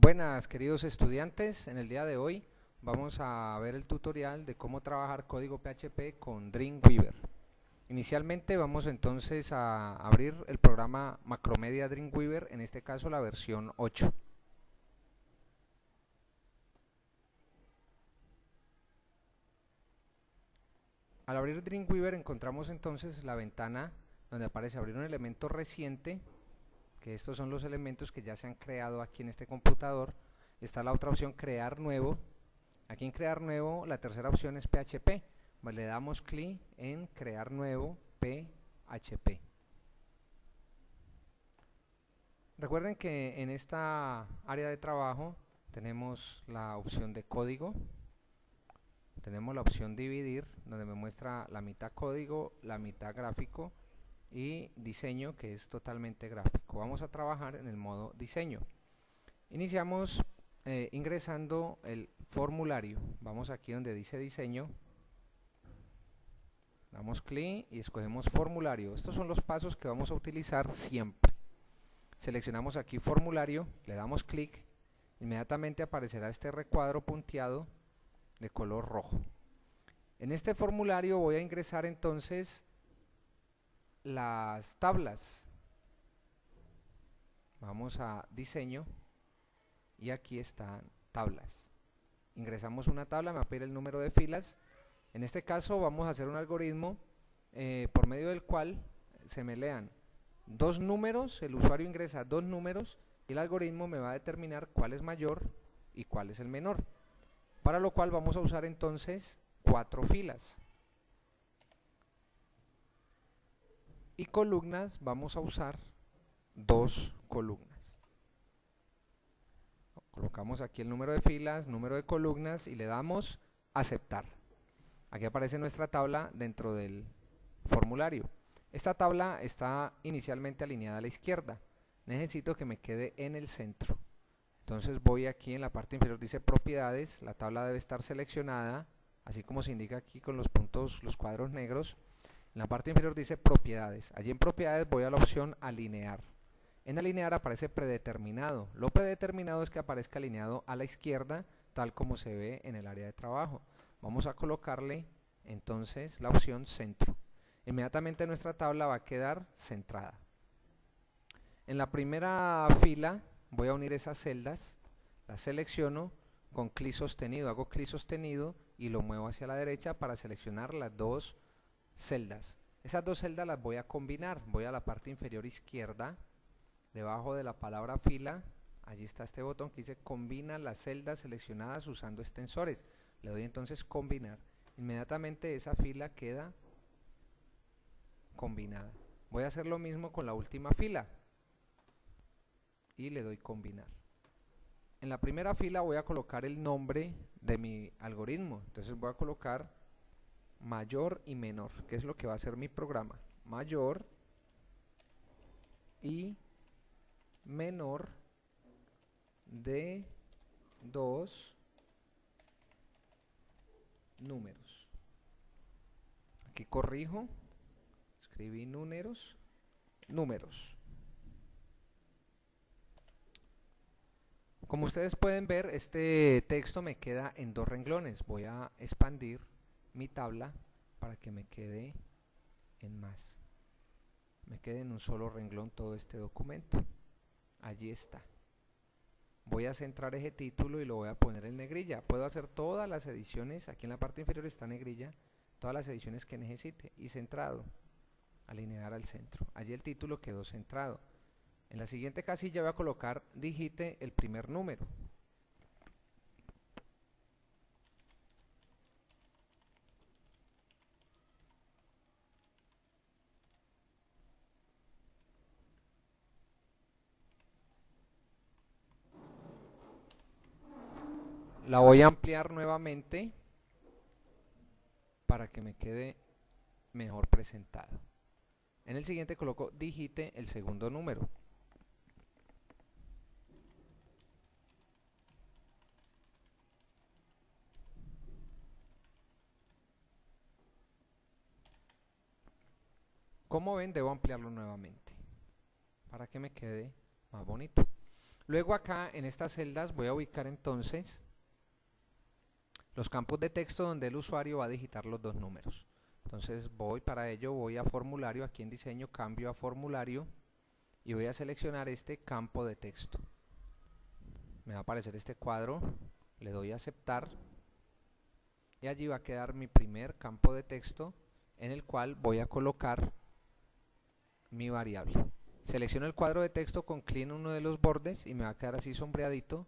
Buenas, queridos estudiantes. En el día de hoy vamos a ver el tutorial de cómo trabajar código PHP con Dreamweaver. Inicialmente vamos entonces a abrir el programa Macromedia Dreamweaver, en este caso la versión 8. Al abrir Dreamweaver encontramos entonces la ventana donde aparece abrir un elemento reciente, que estos son los elementos que ya se han creado aquí en este computador. Está la otra opción, crear nuevo. Aquí en crear nuevo la tercera opción es PHP. Le damos clic en crear nuevo PHP. Recuerden que en esta área de trabajo tenemos la opción de código, tenemos la opción dividir, donde me muestra la mitad código, la mitad gráfico, y diseño, que es totalmente gráfico. Vamos a trabajar en el modo diseño. Iniciamos ingresando el formulario. Vamos aquí donde dice diseño, damos clic y escogemos formulario. Estos son los pasos que vamos a utilizar siempre. Seleccionamos aquí formulario, le damos clic, inmediatamente aparecerá este recuadro punteado de color rojo. En este formulario voy a ingresar entonces las tablas. Vamos a diseño y aquí están tablas. Ingresamos una tabla, me va a pedir el número de filas. En este caso vamos a hacer un algoritmo por medio del cual se me lean dos números, el usuario ingresa dos números y el algoritmo me va a determinar cuál es mayor y cuál es el menor. Para lo cual vamos a usar entonces 4 filas. Y columnas vamos a usar 2 columnas. Colocamos aquí el número de filas, número de columnas y le damos aceptar. Aquí aparece nuestra tabla dentro del formulario. Esta tabla está inicialmente alineada a la izquierda. Necesito que me quede en el centro. Entonces voy aquí en la parte inferior, dice propiedades, la tabla debe estar seleccionada, así como se indica aquí con los puntos, los cuadros negros. En la parte inferior dice propiedades. Allí en propiedades voy a la opción alinear. En alinear aparece predeterminado. Lo predeterminado es que aparezca alineado a la izquierda, tal como se ve en el área de trabajo. Vamos a colocarle entonces la opción centro. Inmediatamente nuestra tabla va a quedar centrada. En la primera fila voy a unir esas celdas, las selecciono con clic sostenido, hago clic sostenido y lo muevo hacia la derecha para seleccionar las dos celdas. Esas dos celdas las voy a combinar. Voy a la parte inferior izquierda, debajo de la palabra fila, allí está este botón que dice combina las celdas seleccionadas usando extensores. Le doy entonces combinar. Inmediatamente esa fila queda combinada. Voy a hacer lo mismo con la última fila y le doy combinar. En la primera fila voy a colocar el nombre de mi algoritmo. Entonces voy a colocar mayor y menor, que es lo que va a hacer mi programa. Mayor y menor de 2 números. Aquí corrijo, escribí números. Como ustedes pueden ver, este texto me queda en 2 renglones. Voy a expandir mi tabla para que me quede en más. Me quede en un solo renglón todo este documento. Allí está. Voy a centrar ese título y lo voy a poner en negrilla. Puedo hacer todas las ediciones, aquí en la parte inferior está negrilla, todas las ediciones que necesite. Y centrado, alinear al centro. Allí el título quedó centrado. En la siguiente casilla voy a colocar digite el primer número. La voy a ampliar nuevamente para que me quede mejor presentado. En el siguiente coloco digite el segundo número. Como ven, debo ampliarlo nuevamente para que me quede más bonito. Luego acá en estas celdas voy a ubicar entonces los campos de texto donde el usuario va a digitar los dos números. Entonces para ello voy a formulario, aquí en diseño cambio a formulario y voy a seleccionar este campo de texto. Me va a aparecer este cuadro, le doy a aceptar y allí va a quedar mi primer campo de texto en el cual voy a colocar mi variable. Selecciono el cuadro de texto con clic en uno de los bordes y me va a quedar así sombreadito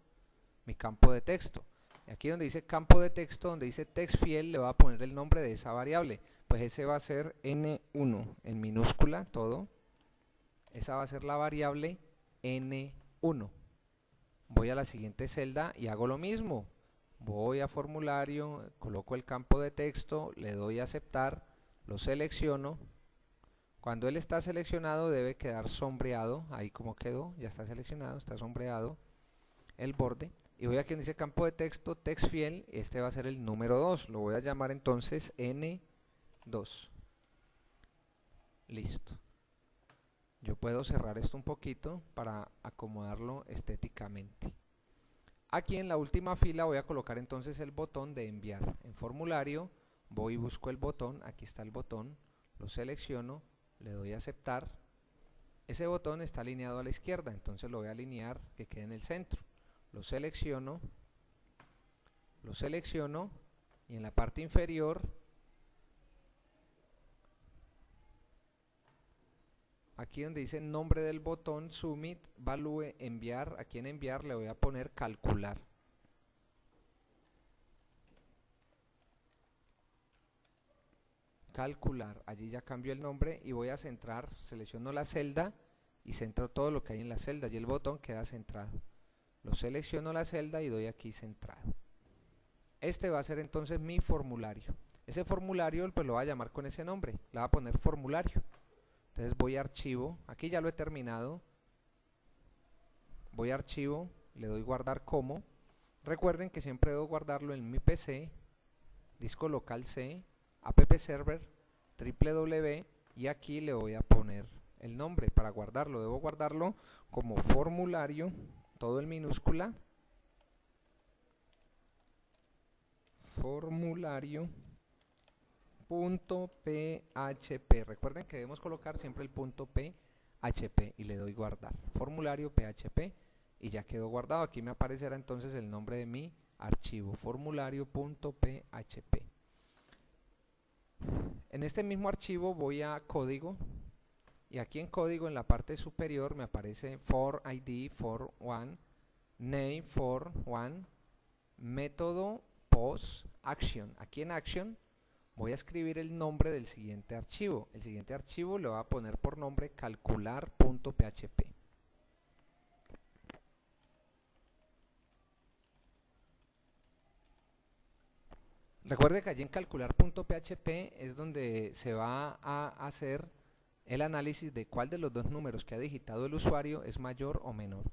mi campo de texto. Y aquí donde dice campo de texto, donde dice textfield, le voy a poner el nombre de esa variable. Pues ese va a ser N1 en minúscula, todo. Esa va a ser la variable N1. Voy a la siguiente celda y hago lo mismo. Voy a formulario, coloco el campo de texto, le doy a aceptar, lo selecciono. Cuando él está seleccionado debe quedar sombreado, ahí como quedó, ya está seleccionado, está sombreado el borde. Y voy aquí donde dice campo de texto, textfield, este va a ser el número 2, lo voy a llamar entonces N2. Listo. Yo puedo cerrar esto un poquito para acomodarlo estéticamente. Aquí en la última fila voy a colocar entonces el botón de enviar. En formulario voy y busco el botón, aquí está el botón, lo selecciono, le doy a aceptar. Ese botón está alineado a la izquierda, entonces lo voy a alinear que quede en el centro. Lo selecciono y en la parte inferior, aquí donde dice nombre del botón, submit, value, enviar, aquí en enviar le voy a poner calcular. Calcular, allí ya cambió el nombre y voy a centrar, selecciono la celda y centro todo lo que hay en la celda y el botón queda centrado. Lo selecciono la celda y doy aquí centrado. Este va a ser entonces mi formulario. Ese formulario pues lo voy a llamar con ese nombre, le voy a poner formulario. Entonces voy a archivo, aquí ya lo he terminado. Voy a archivo, le doy guardar como. Recuerden que siempre debo guardarlo en mi PC, disco local C, app server, www y aquí le voy a poner el nombre para guardarlo. Debo guardarlo como formulario, todo en minúscula, formulario.php. Recuerden que debemos colocar siempre el .php y le doy guardar. Formulario PHP y ya quedó guardado. Aquí me aparecerá entonces el nombre de mi archivo, formulario.php. En este mismo archivo voy a código y aquí en código en la parte superior me aparece for id for one, name for one, método post action. Aquí en action voy a escribir el nombre del siguiente archivo. El siguiente archivo le voy a poner por nombre calcular.php. Recuerde que allí en calcular.php es donde se va a hacer el análisis de cuál de los dos números que ha digitado el usuario es mayor o menor.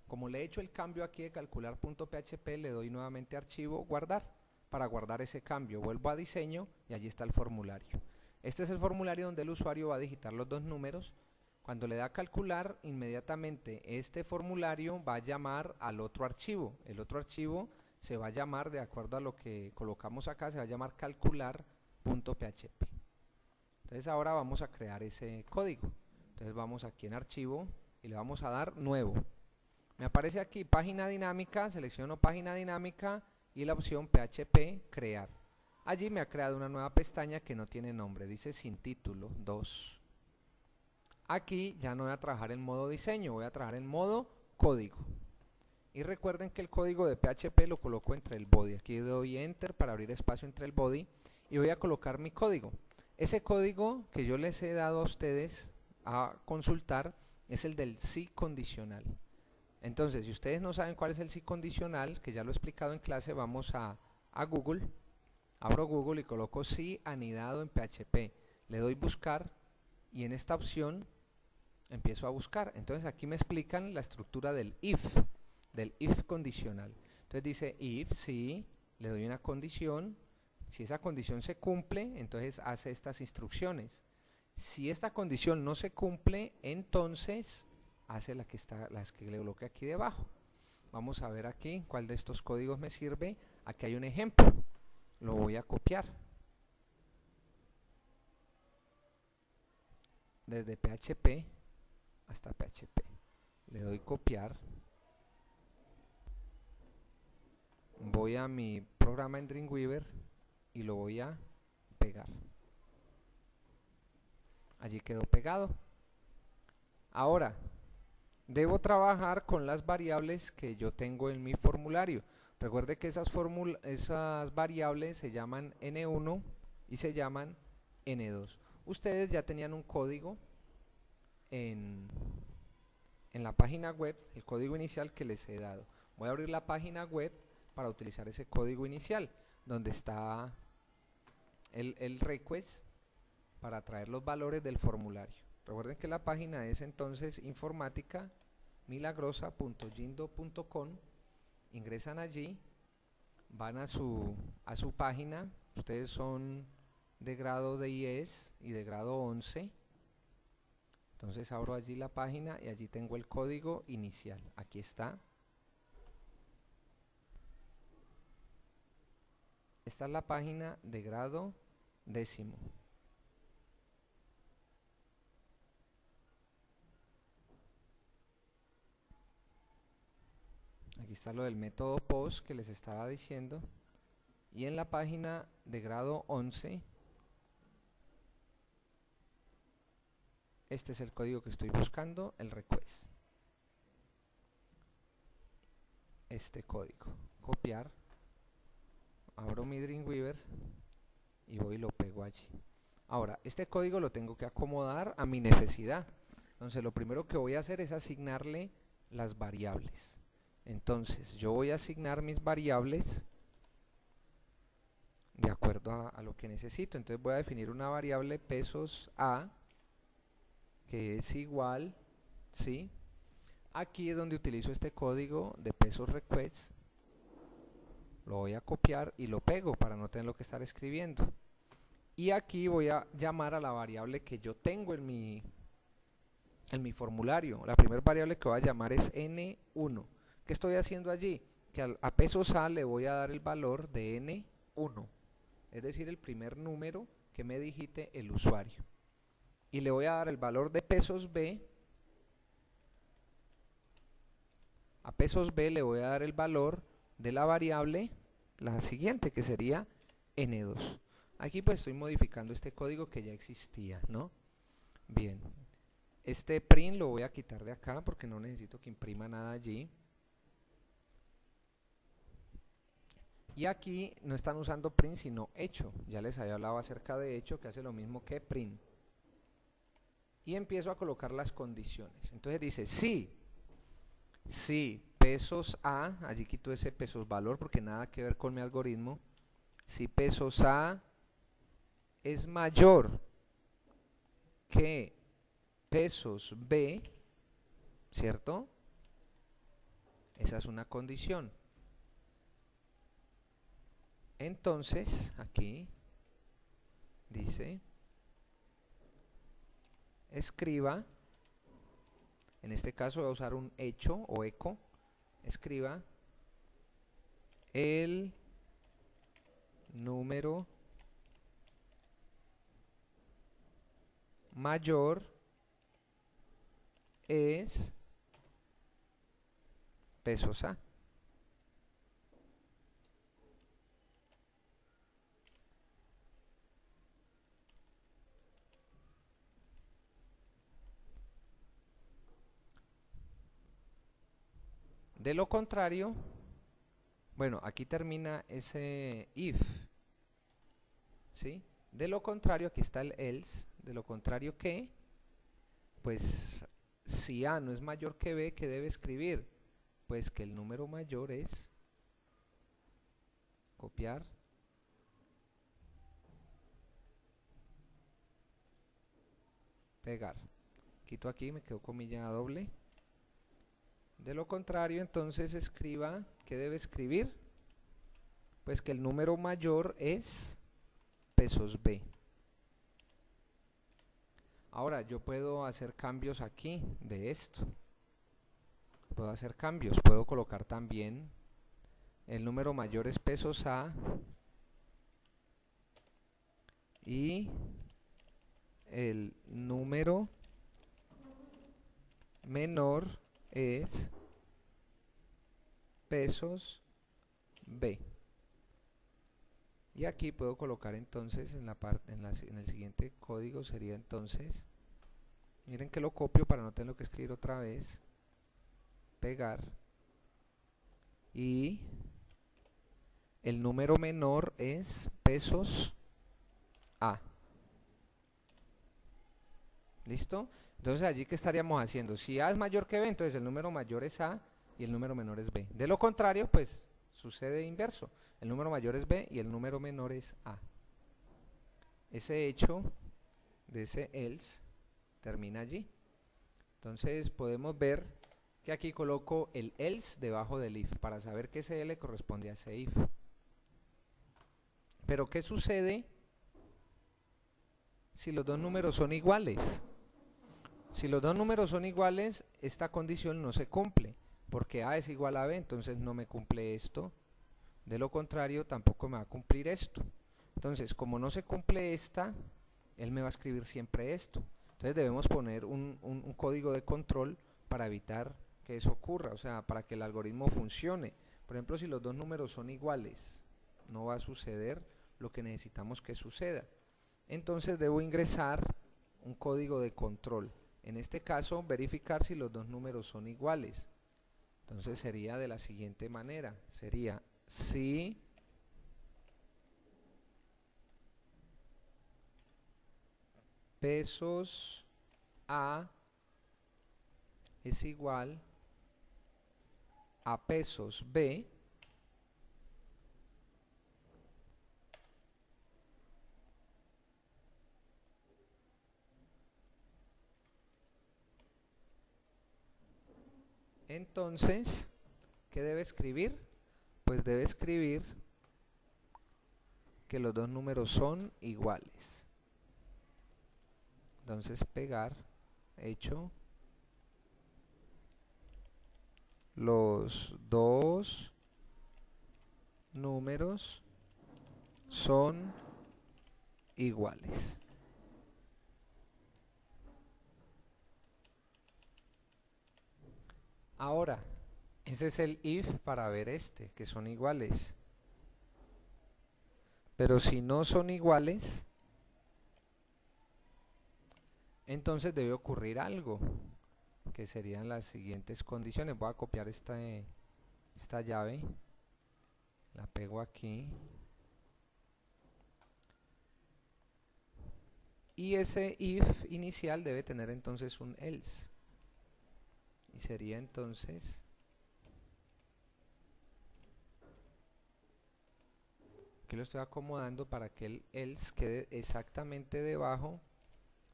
Como le he hecho el cambio aquí de calcular.php, le doy nuevamente archivo, guardar. Para guardar ese cambio vuelvo a diseño y allí está el formulario. Este es el formulario donde el usuario va a digitar los dos números. Cuando le da a calcular, inmediatamente este formulario va a llamar al otro archivo. El otro archivo se va a llamar, de acuerdo a lo que colocamos acá, se va a llamar calcular.php. Entonces ahora vamos a crear ese código. Entonces vamos aquí en archivo y le vamos a dar nuevo. Me aparece aquí página dinámica, selecciono página dinámica y la opción PHP crear. Allí me ha creado una nueva pestaña que no tiene nombre, dice sin título 2. Aquí ya no voy a trabajar en modo diseño, voy a trabajar en modo código. Y recuerden que el código de PHP lo coloco entre el body. Aquí doy enter para abrir espacio entre el body y voy a colocar mi código. Ese código que yo les he dado a ustedes a consultar es el del si condicional. Entonces, si ustedes no saben cuál es el si condicional, que ya lo he explicado en clase, vamos a Google, abro Google y coloco si anidado en PHP. Le doy buscar y en esta opción empiezo a buscar. Entonces aquí me explican la estructura del if condicional. Entonces dice if, si, le doy una condición, si esa condición se cumple, entonces hace estas instrucciones. Si esta condición no se cumple, entonces hace las que le coloqué aquí debajo. Vamos a ver aquí cuál de estos códigos me sirve. Aquí hay un ejemplo, lo voy a copiar desde PHP hasta PHP, le doy copiar, voy a mi programa en Dreamweaver y lo voy a pegar. Allí quedó pegado. Ahora debo trabajar con las variables que yo tengo en mi formulario. Recuerde que esas variables se llaman N1 y se llaman N2. Ustedes ya tenían un código en la página web, el código inicial que les he dado. Voy a abrir la página web para utilizar ese código inicial, donde está el request para traer los valores del formulario. Recuerden que la página es entonces informatica-milagrosa.jindo.com. Ingresan allí, van a su página. Ustedes son de grado de IES y de grado 11. Entonces abro allí la página y allí tengo el código inicial. Aquí está. Esta es la página de grado 10º. Aquí está lo del método POST que les estaba diciendo. Y en la página de grado 11, este es el código que estoy buscando, el request. Este código. Copiar. Abro mi Dreamweaver y voy y lo pego allí. Ahora, este código lo tengo que acomodar a mi necesidad. Entonces, lo primero que voy a hacer es asignarle las variables. Entonces, yo voy a asignar mis variables de acuerdo a lo que necesito. Entonces, voy a definir una variable pesos A, que es igual, ¿sí? Aquí es donde utilizo este código de pesos request. Lo voy a copiar y lo pego para no tener que estar escribiendo. Y aquí voy a llamar a la variable que yo tengo en mi formulario. La primera variable que voy a llamar es N1. ¿Qué estoy haciendo allí? Que a pesos A le voy a dar el valor de N1. Es decir, el primer número que me digite el usuario. Y le voy a dar el valor de pesos B. A pesos B le voy a dar el valor de la variable, la siguiente, que sería N2. Aquí pues estoy modificando este código que ya existía, ¿no? Bien, este print lo voy a quitar de acá porque no necesito que imprima nada allí. Y aquí no están usando print sino hecho. Ya les había hablado acerca de hecho, que hace lo mismo que print. Y empiezo a colocar las condiciones. Entonces dice sí, pesos A, allí quito ese pesos valor porque nada que ver con mi algoritmo. Si pesos A es mayor que pesos B, ¿cierto? Esa es una condición. Entonces, aquí dice, escriba, en este caso voy a usar un hecho o eco, escriba el número mayor es pesos A. De lo contrario, bueno, aquí termina ese if, ¿sí? De lo contrario, aquí está el else, de lo contrario que, pues, si A no es mayor que B, ¿qué debe escribir? Pues que el número mayor es, copiar, pegar. Quito aquí, me quedo comilla doble. De lo contrario, entonces escriba, ¿qué debe escribir? Pues que el número mayor es pesos B. Ahora yo puedo hacer cambios aquí de esto. puedo hacer cambios, puedo colocar también el número mayor es pesos A y el número menor es pesos B. Y aquí puedo colocar entonces en la parte en el siguiente código sería entonces, miren que lo copio para no tener que escribir otra vez, pegar, y el número menor es pesos A. ¿Listo? Entonces allí ¿qué estaríamos haciendo? Si A es mayor que B, entonces el número mayor es A y el número menor es B. De lo contrario, pues sucede inverso. El número mayor es B y el número menor es A. Ese hecho de ese else termina allí. Entonces podemos ver que aquí coloco el else debajo del if para saber que ese L corresponde a ese if. Pero ¿qué sucede si los dos números son iguales? Si los dos números son iguales, esta condición no se cumple, porque A es igual a B, entonces no me cumple esto. De lo contrario, tampoco me va a cumplir esto. Entonces, como no se cumple esta, él me va a escribir siempre esto. Entonces debemos poner un código de control para evitar que eso ocurra, o sea, para que el algoritmo funcione. Por ejemplo, si los dos números son iguales, no va a suceder lo que necesitamos que suceda. Entonces debo ingresar un código de control. En este caso, verificar si los dos números son iguales. Entonces sería de la siguiente manera. Sería si pesos A es igual a pesos B, entonces, ¿qué debe escribir? Pues debe escribir que los dos números son iguales. Entonces pegar, hecho, los dos números son iguales. Ahora, ese es el if para ver que son iguales. Pero si no son iguales, entonces debe ocurrir algo, que serían las siguientes condiciones. Voy a copiar esta llave, la pego aquí, y ese if inicial debe tener entonces un else, y sería entonces aquí lo estoy acomodando para que el else quede exactamente debajo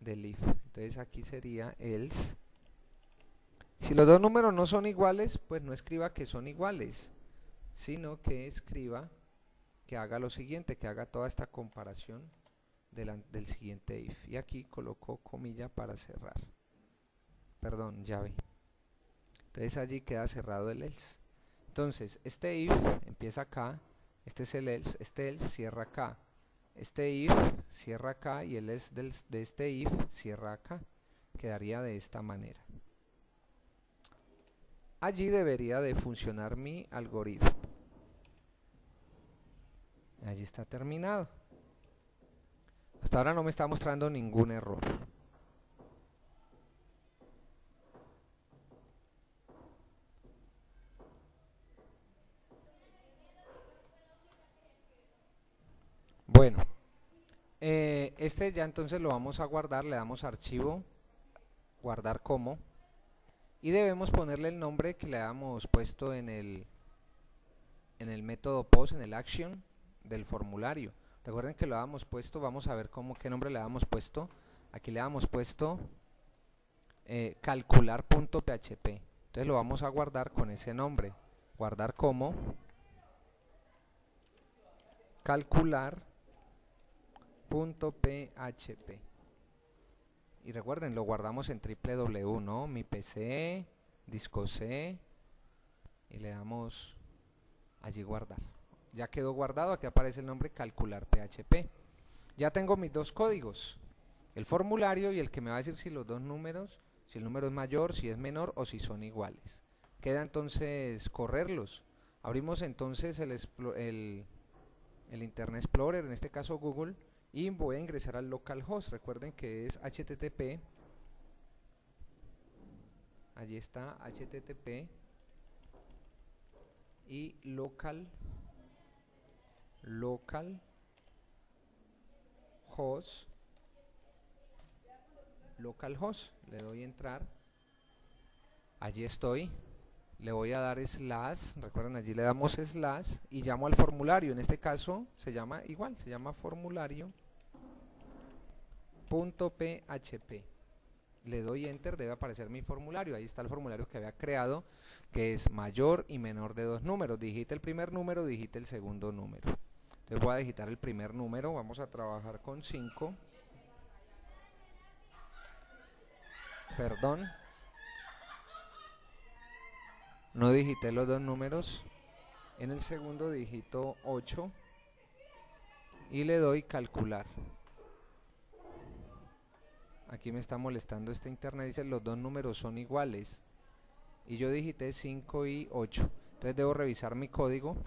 del if. Entonces aquí sería else. Si los dos números no son iguales, pues no escriba que son iguales, sino que escriba que haga lo siguiente, que haga toda esta comparación del siguiente if. Y aquí coloco comilla para cerrar. Perdón, llave. Entonces allí queda cerrado el else. Entonces este if empieza acá, este es el else, este else cierra acá, este if cierra acá y el else de este if cierra acá. Quedaría de esta manera. Allí debería de funcionar mi algoritmo. Allí está terminado. Hasta ahora no me está mostrando ningún error. Bueno, este ya entonces lo vamos a guardar, le damos archivo, guardar como, y debemos ponerle el nombre que le habíamos puesto en el método post, en el action del formulario. Recuerden que lo habíamos puesto, vamos a ver qué nombre le habíamos puesto. Aquí le habíamos puesto calcular.php. Entonces lo vamos a guardar con ese nombre. Guardar como calcular.php. Y recuerden, lo guardamos en www, ¿no? Mi PC, disco C, y le damos allí guardar. Ya quedó guardado, aquí aparece el nombre calcular PHP. Ya tengo mis dos códigos, el formulario y el que me va a decir si los dos números, si el número es mayor, si es menor o si son iguales. Queda entonces correrlos. Abrimos entonces el Internet Explorer, en este caso Google, y voy a ingresar al localhost. Recuerden que es HTTP, allí está HTTP y localhost, le doy entrar, allí estoy, le voy a dar slash, recuerden allí le damos slash y llamo al formulario, en este caso se llama igual, se llama formulario.php, le doy enter, debe aparecer mi formulario, ahí está el formulario que había creado, que es mayor y menor de dos números, digite el primer número, digite el segundo número. Entonces voy a digitar el primer número, vamos a trabajar con 5, perdón, no digité los dos números, en el segundo digito 8 y le doy calcular. Aquí me está molestando este internet, dice los dos números son iguales y yo digité 5 y 8, entonces debo revisar mi código.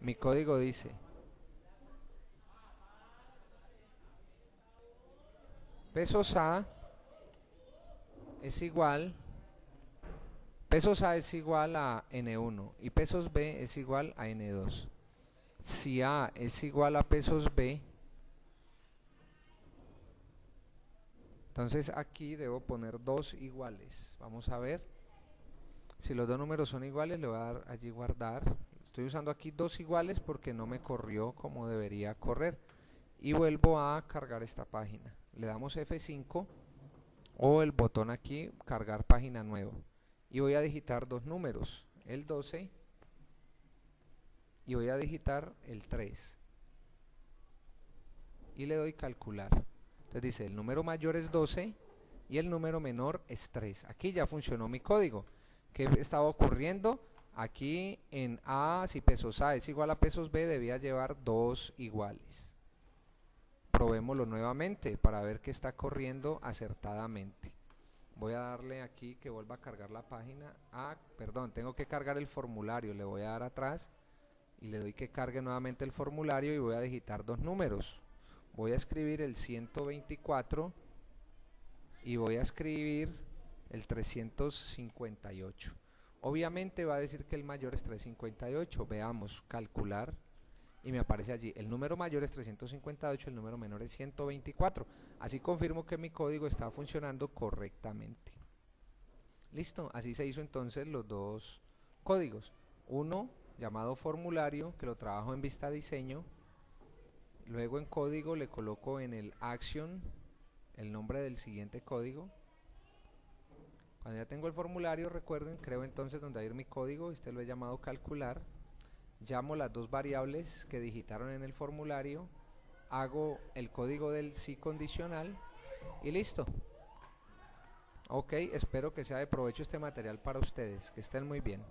Mi código dice pesos A es igual a N1 y pesos B es igual a N2. Si A es igual a pesos B, entonces aquí debo poner dos iguales. Vamos a ver. Si los dos números son iguales, le voy a dar allí guardar. Estoy usando aquí dos iguales porque no me corrió como debería correr. Y vuelvo a cargar esta página. Le damos F5 o el botón aquí, cargar página nueva. Y voy a digitar dos números, el 12 y voy a digitar el 3. Y le doy calcular. Entonces dice, el número mayor es 12 y el número menor es 3. Aquí ya funcionó mi código. ¿Qué estaba ocurriendo? Aquí en A, si pesos A es igual a pesos B, debía llevar dos iguales. Probémoslo nuevamente para ver que está corriendo acertadamente. Voy a darle aquí que vuelva a cargar la página. Perdón, tengo que cargar el formulario. Le voy a dar atrás y le doy que cargue nuevamente el formulario y voy a digitar dos números. Voy a escribir el 124 y voy a escribir el 358. Obviamente va a decir que el mayor es 358. Veamos, calcular. Y me aparece allí, el número mayor es 358, el número menor es 124. Así confirmo que mi código está funcionando correctamente. Listo, así se hizo entonces los dos códigos. Uno llamado formulario, que lo trabajo en vista diseño. Luego en código le coloco en el action el nombre del siguiente código. Cuando ya tengo el formulario, recuerden, creo entonces donde va a ir mi código, este lo he llamado calcular. Llamo las dos variables que digitaron en el formulario, hago el código del si condicional y listo. Ok, espero que sea de provecho este material para ustedes, que estén muy bien.